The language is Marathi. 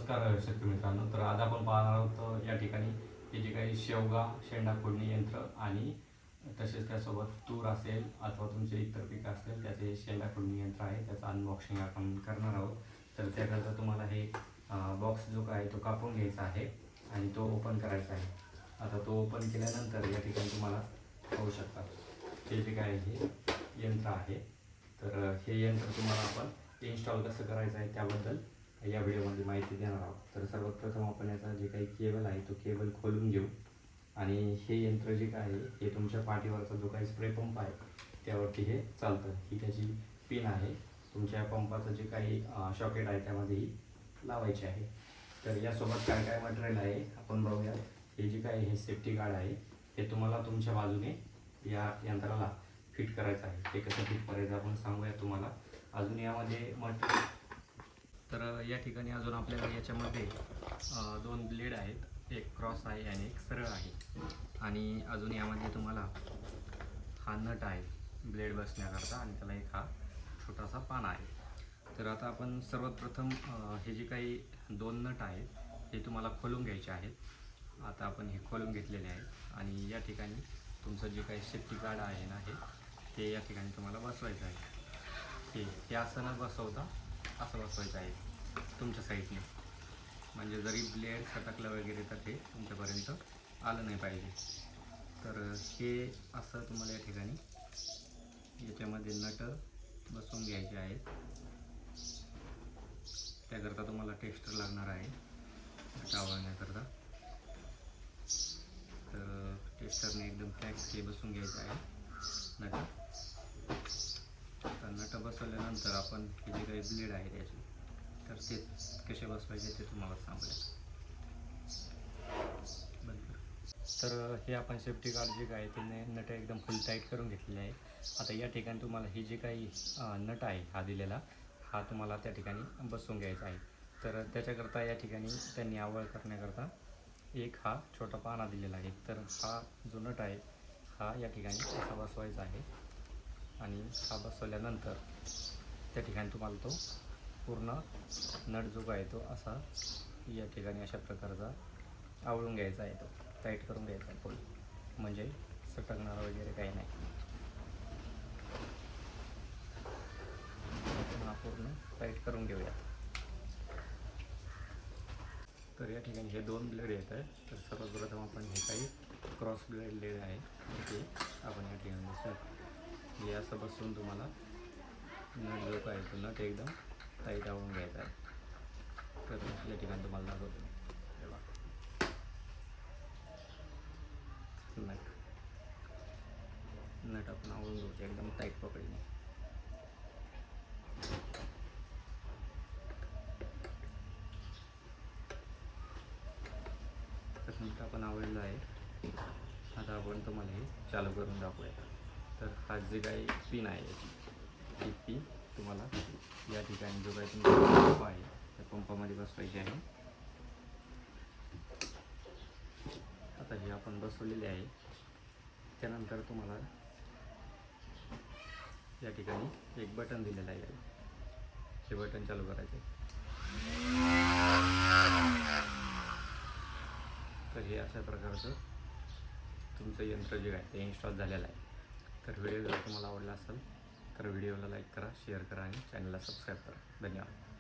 नमस्कार शेतकरी मित्रांनो. तर आज आपण पाहणार आहोत या ठिकाणी हे जे काही शेवगा शेंडा फोडणी यंत्र आणि तसेच त्यासोबत तूर असेल अथवा तुमचे इतर पिकं असतील त्याचे शेंडा फोडणी यंत्र आहे, त्याचं अनबॉक्सिंग आपण करणार आहोत. तर त्याकरता तुम्हाला हे बॉक्स जो काय तो कापून घ्यायचा आहे आणि तो ओपन करायचा आहे. आता तो ओपन केल्यानंतर या ठिकाणी तुम्हाला पाहू शकता हे जे काय हे यंत्र आहे. तर हे यंत्र तुम्हाला आपण इन्स्टॉल कसं करायचं आहे त्याबद्दल या व्हिडिओमध्ये माहिती देणार आहोत. तर सर्वात प्रथम आपण याचा जे काही केबल आहे तो केबल खोलून घेऊ आणि हे यंत्र जे काय आहे हे तुमच्या पाठीवरचा जो काही स्प्रे पंप आहे त्यावरती हे चालतं. ही त्याची पिन आहे, तुमच्या पंपाचं जे काही शॉकेट आहे त्यामध्येही लावायचे आहे. तर यासोबत काय काय मटेरियल आहे आपण बघूया. हे जे काय हे सेफ्टी गार्ड आहे हे तुम्हाला तुमच्या बाजूने या यंत्राला फिट करायचं आहे. ते कसं फिट करायचं आपण सांगूया तुम्हाला. अजून यामध्ये मटेरियल तर या ठिकाणी अजून आपल्याला याच्यामध्ये दोन ब्लेड आहेत, एक क्रॉस आहे आणि एक सरळ आहे. आणि अजून यामध्ये तुम्हाला हा नट आहे ब्लेड बसण्याकरता आणि त्याला एक हा छोटासा पाना आहे. तर आता आपण सर्वात प्रथम हे जे काही दोन नट आहेत हे तुम्हाला खोलून घ्यायचे आहेत. आता आपण हे खोलून घेतलेले आहेत आणि या ठिकाणी तुमचं जे काही सेफ्टी गार्ड आहे ना ते या ठिकाणी तुम्हाला बसवायचं आहे. हे असं न बसवता असं बसवायचं आहे तुमच्या साईडने, म्हणजे जरी ब्लेड खटकलं वगैरे तर ते तुमच्यापर्यंत आलं नाही पाहिजे. तर हे असं तुम्हाला या ठिकाणी याच्यामध्ये नट बसवून घ्यायचे आहेत. त्याकरता तुम्हाला टेस्टर लागणार आहे नट आवळण्याकरता. तर टेस्टरने एकदम पॅक हे बसून घ्यायचं आहे नट. तर नट बसवल्यानंतर आपण हे जे काही ब्लेड आहे त्याचे तर ते कसे बसवायचे ते तुम्हाला सांगूया. तर हे आपण सेफ्टी गार्ड जे काय ते नट एकदम फुल टाईट करून घेतलेले आहे. आता या ठिकाणी तुम्हाला हे जे काही नट आहे हा दिलेला हा तुम्हाला त्या ठिकाणी बसवून घ्यायचा आहे. तर त्याच्याकरता या ठिकाणी त्यांनी आवळ करण्याकरता एक हा छोटा पाना दिलेला आहे. तर हा जो नट आहे हा या ठिकाणी असा बसवायचा आहे आणि हा बसवल्यानंतर त्या ठिकाणी तुम्हाला तो पूर्ण नट जो आहे तो असा या ठिकाणी अशा प्रकारचा आवळून घ्यायचा आहे, तो टाईट करून घ्यायचा आहे फुल, म्हणजे सटकणार वगैरे काही नाही. हा पूर्ण टाईट करून घेऊयात. तर या ठिकाणी हे दोन ब्लेड येत आहे. तर सर्वप्रथम आपण हे काही क्रॉस ब्लेड आहे ते आपण या ठिकाणी बसवू. हे असं बसून तुम्हाला नट जो आहे तो नट एकदम टाईट आवळून घ्यायचा आहे. तर या ठिकाणी तुम्हाला दाखवतो नट आपण आवळून घेऊ एकदम टाईट पकडीने. तर नट आपण आवडलं आहे. आता आपण तुम्हाला हे चालू करून दाखवूया. तर हा जे काही पिन आहे याची ही पिन तुम्हाला या ठिकाणी जो काही तुमचा पंप आहे त्या पंपामध्ये बसवायची आहे. आता हे आपण बसवलेले आहे. त्यानंतर तुम्हाला या ठिकाणी एक बटन दिलेलं आहे, हे बटन चालू करायचं आहे. तर हे अशा प्रकारचं तुमचं यंत्र जे आहे ते इन्स्टॉल झालेलं आहे. तर व्हिडिओ जर तुम्हाला आवडला असेल तर व्हिडिओला लाईक करा, शेअर करा आणि चॅनलला सबस्क्राईब करा. धन्यवाद.